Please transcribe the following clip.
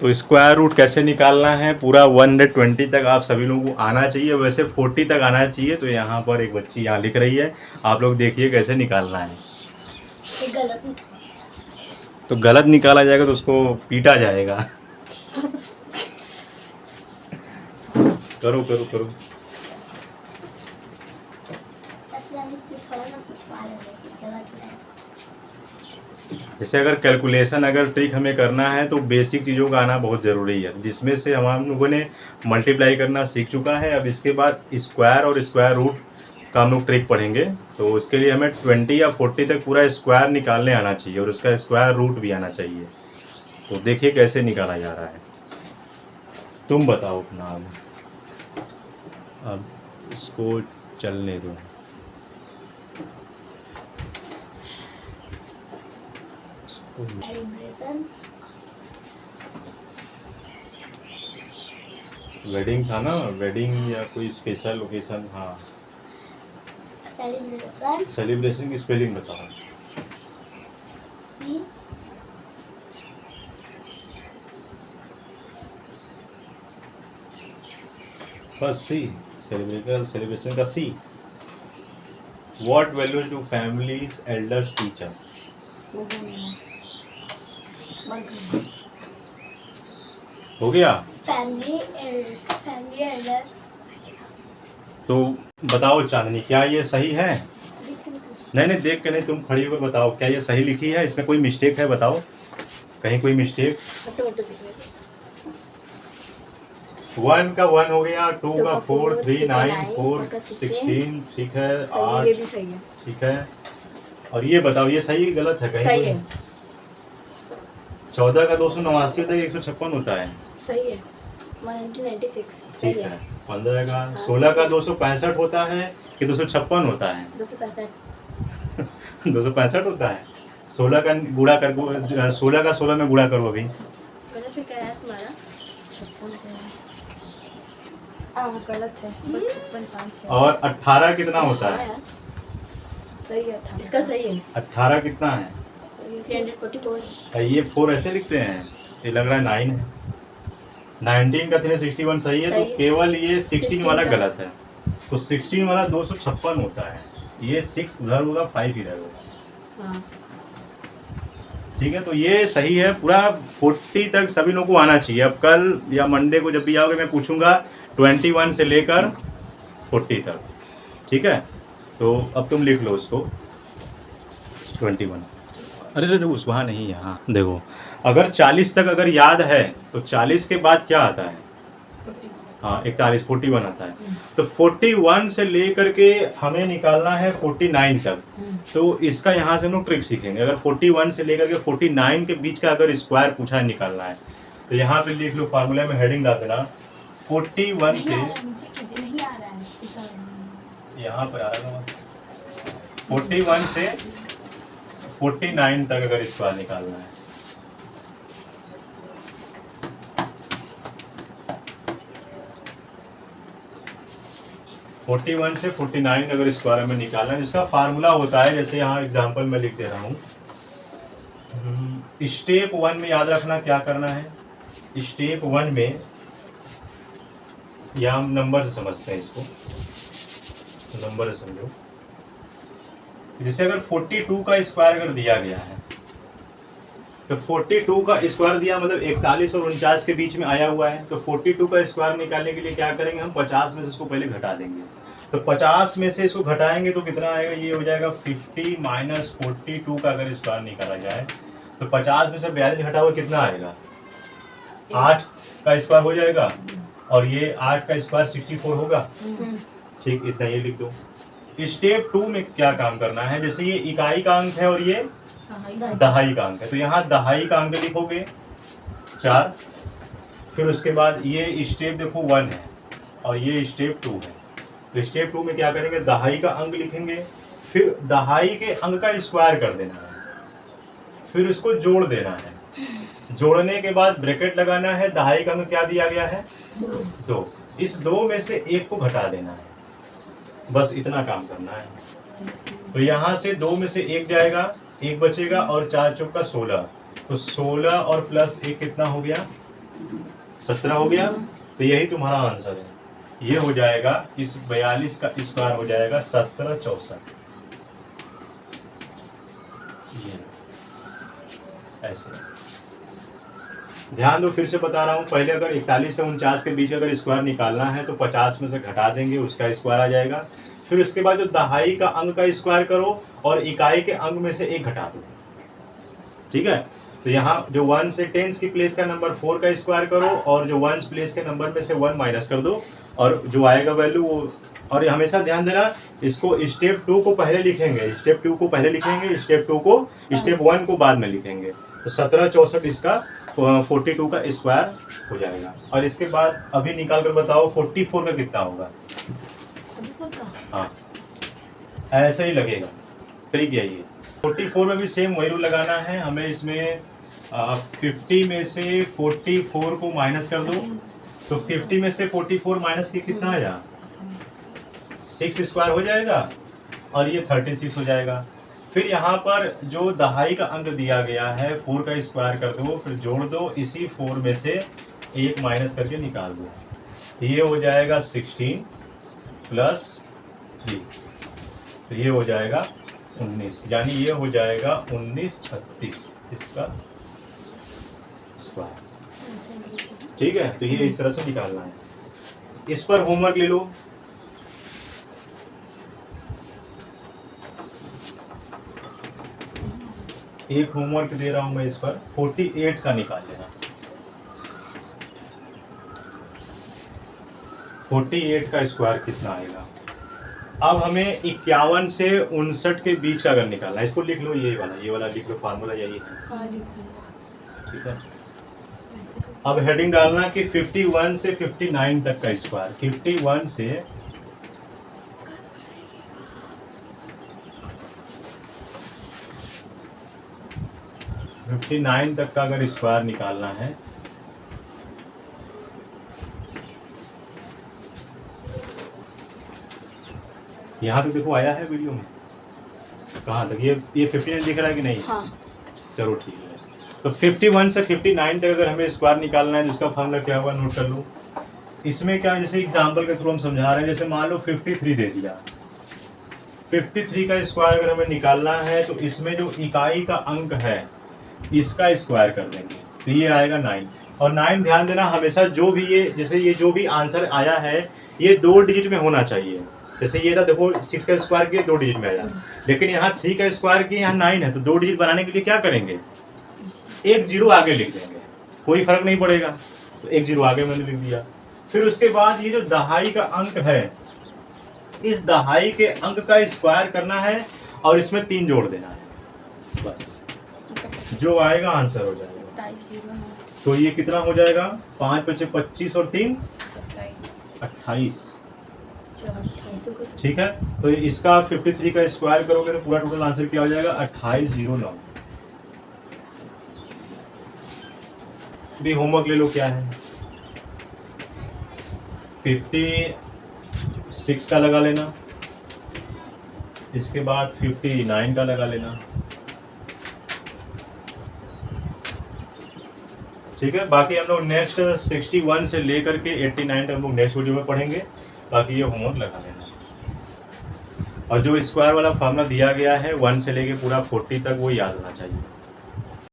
तो square root कैसे निकालना है, पूरा 120 तक आप सभी लोगों को आना चाहिए, वैसे 40 तक आना चाहिए। तो यहाँ पर एक बच्ची यहाँ लिख रही है, आप लोग देखिए कैसे निकालना है। ये गलत निकाला। तो गलत निकाला जाएगा तो उसको पीटा जाएगा। करो करो करो। थोड़ा ना पूछवा लेंगे गलत है। जैसे अगर कैलकुलेशन अगर ट्रिक हमें करना है तो बेसिक चीज़ों का आना बहुत ज़रूरी है, जिसमें से हम लोगों ने मल्टीप्लाई करना सीख चुका है। अब इसके बाद स्क्वायर और स्क्वायर रूट का हम लोग ट्रिक पढ़ेंगे। तो उसके लिए हमें 20 या 40 तक पूरा स्क्वायर निकालने आना चाहिए और उसका स्क्वायर रूट भी आना चाहिए। तो देखिए कैसे निकाला जा रहा है, तुम बताओ अपना। अब इसको चलने दो। सेलिब्रेशन वेडिंग था ना, वेडिंग या कोई स्पेशल ओकेशन। हाँ, सेलिब्रेशन सेलिब्रेशन की स्पेलिंग बताओ। सी बस सी, सेलिब्रेशन का सी। What values do families elders teach us? हो गया। Family elders. तो बताओ चांदनी, क्या ये सही है? नहीं नहीं, देख के नहीं, तुम खड़ी होकर बताओ, क्या ये सही लिखी है? इसमें कोई मिस्टेक है? बताओ कहीं कोई मिस्टेक। 1 का 1 हो गया, 2 का 4, 3 9, 4 16, ठीक है, 8 ठीक है। और ये बताओ ये सही है कि गलत है? कहीं सही है। 14 का 289 होता है, 156 होता है। सही है। 1996 सही ठीक है। है। 15 का 16 का 265 होता है कि 256 होता है? 265 265 होता है। 16 का गुणा कर, 16 का 16 में गुणा करो अभी। गलत है क्या है तुम्हारा? 56 गलत है। 56 है। और 18 कितना होता है? सही है। इसका सही है। 18 कितना है? 344। ये 4 ऐसे लिखते हैं, ये लग रहा है 9 है। 19 का 361 सही है। सही तो है। केवल ये 16 वाला का गलत है। तो 16 वाला 256 होता है। ये 6 उधर होगा, 5 इधर होगा। हाँ। ठीक है, तो ये सही है। पूरा 40 तक सभी लोगों को आना चाहिए। अब कल या मंडे को जब भी आओगे मैं पूछूंगा 21 से लेकर 40 तक। ठीक है, तो अब तुम लिख लो उसको 21। अरे अरे उस वहाँ नहीं, यहाँ देखो। अगर 40 तक अगर याद है तो 40 के बाद क्या आता है? हाँ 41, 41 आता है। तो 41 से लेकर के हमें निकालना है 49 तक। तो इसका यहाँ से हम लोग ट्रिक सीखेंगे। अगर 41 से लेकर के 49 के बीच का अगर स्क्वायर पूछा है निकालना है तो यहाँ पे लिख लो, फार्मूला में हेडिंग डाल देना 41 से। नहीं आ रहा है। यहाँ पर आ रहा है 41 से 49 तक अगर स्क्वायर निकालना है। फोर्टी 41 से 49 अगर स्क्वायर में निकालना है, जिसका फार्मूला होता है, जैसे यहाँ एग्जांपल में लिख दे रहा हूँ। स्टेप 1 में याद रखना क्या करना है। स्टेप 1 में या हम नंबर से समझते हैं इसको, नंबर से समझो। जैसे अगर 42 का स्क्वायर अगर दिया गया है तो 42 का स्क्वायर दिया मतलब 41 और 49 के बीच में आया हुआ है। तो 42 का स्क्वायर निकालने के लिए क्या करेंगे, हम 50 में से इसको पहले घटा देंगे। तो 50 में से इसको घटाएंगे तो कितना आएगा, ये हो जाएगा 50 माइनस 42 का अगर स्क्वायर निकाला जाए तो 50 में से 42 घटा हुआ कितना आएगा, 8 का स्क्वायर हो जाएगा। और ये 8 का स्क्वायर 64 होगा। ठीक, इतना ये लिख दो। स्टेप 2 में क्या काम करना है, जैसे ये इकाई का अंक है और ये दहाई का अंक है, तो यहाँ दहाई का अंक लिखोगे 4। फिर उसके बाद ये स्टेप देखो 1 है और ये स्टेप 2 है। तो स्टेप 2 में क्या करेंगे, दहाई का अंक लिखेंगे, फिर दहाई के अंक का स्क्वायर कर देना है, फिर उसको जोड़ देना है। जोड़ने के बाद ब्रैकेट लगाना है। दहाई का अंक क्या दिया गया है, 2। इस 2 में से 1 को घटा देना है, बस इतना काम करना है। तो यहाँ से 2 में से 1 जाएगा, 1 बचेगा और 4 चौका 16। तो 16 और प्लस 1 कितना हो गया, 17 हो गया, तो यही तुम्हारा आंसर है। ये हो जाएगा, इस 42 का स्क्वायर हो जाएगा 1764। ये ऐसे ध्यान दो, फिर से बता रहा हूँ, पहले अगर 41 से 49 के बीच अगर स्क्वायर निकालना है तो 50 में से घटा देंगे, उसका स्क्वायर आ जाएगा। फिर उसके बाद जो दहाई का अंक का स्क्वायर करो और इकाई के अंक में से 1 घटा दो, ठीक है। तो यहाँ जो 1 से 10 की प्लेस का नंबर 4 का स्क्वायर करो और जो 1 प्लेस के नंबर में से 1 माइनस कर दो और जो आएगा वैल्यू वो। और ये हमेशा ध्यान देना, इसको स्टेप 2 को पहले लिखेंगे, स्टेप 2 को पहले लिखेंगे, स्टेप 2 को, स्टेप 1 को बाद में लिखेंगे। तो 1764 इसका 42 का स्क्वायर हो जाएगा। और इसके बाद अभी निकाल कर बताओ 44 का कितना होगा। हाँ ऐसे ही लगेगा, ट्रिक यही है। 44 में भी सेम वही रूल लगाना है हमें। इसमें 50 में से 44 को माइनस कर दो, तो 50 में से 44 माइनस के कितना आया, 6 स्क्वायर हो जाएगा और ये 36 हो जाएगा। फिर यहाँ पर जो दहाई का अंक दिया गया है 4 का स्क्वायर कर दो, फिर जोड़ दो, इसी 4 में से 1 माइनस करके निकाल दो। ये हो जाएगा 16 प्लस 3, तो ये हो जाएगा 19, यानी ये हो जाएगा 1936 इसका स्क्वायर। ठीक है, तो ये इस तरह से निकालना है। इस पर होमवर्क ले लो। एक होमवर्क दे रहा हूं मैं इस पर, 48 का निकाल लेना। 48 का स्क्वायर कितना आएगा। अब हमें 51 से 59 के बीच का अगर निकालना है, इसको लिख लो, ये वाला लिख लो, फार्मूला यही है। ठीक है, अब हेडिंग डालना कि 51 से 59 तक का स्क्वायर। 51 से 59 तक का अगर स्क्वायर निकालना है, यहाँ तक देखो आया है वीडियो में, कहाँ तक, ये 59 दिख रहा है कि नहीं। हाँ। चलो ठीक है। तो 51 से 59 तक अगर हमें स्क्वायर निकालना है तो उसका फॉर्मूला क्या होगा, नोट कर लो। इसमें क्या, जैसे एग्जांपल के थ्रू हम समझा रहे हैं, जैसे मान लो 53 दे दिया, 53 का स्क्वायर अगर हमें निकालना है तो इसमें जो इकाई का अंक है इसका स्क्वायर कर देंगे, तो ये आएगा 9। और 9 ध्यान देना, हमेशा जो भी ये जो भी आंसर आया है ये 2 डिजिट में होना चाहिए। जैसे ये था देखो, 6 का स्क्वायर किया 2 डिजिट में आया, लेकिन यहाँ 3 का स्क्वायर किया, यहाँ 9 है, तो 2 डिजिट बनाने के लिए क्या करेंगे, 1 0 आगे लिख देंगे, कोई फर्क नहीं पड़ेगा। तो 1 0 आगे मैंने लिख दिया। फिर उसके बाद ये जो दहाई का अंक है, इस दहाई के अंक का स्क्वायर करना है और इसमें 3 जोड़ देना है, बस जो आएगा आंसर हो जाएगा। तो ये कितना हो जाएगा, 5 × 5 = 25 और 3 28। ठीक है, तो इसका 53 का स्क्वायर करोगे तो पूरा टोटल आंसर क्या हो जाएगा, 2809। भी होमवर्क ले लो क्या है, 56 का लगा लेना, इसके बाद 59 का लगा लेना। ठीक है, बाकी हम लोग नेक्स्ट 61 से लेकर के 89 तक हम लोग नेक्स्ट वीडियो में पढ़ेंगे। बाकी ये होमवर्क लगा लेना। और जो स्क्वायर वाला फार्मूला दिया गया है 1 से लेके पूरा 40 तक, वो याद होना चाहिए।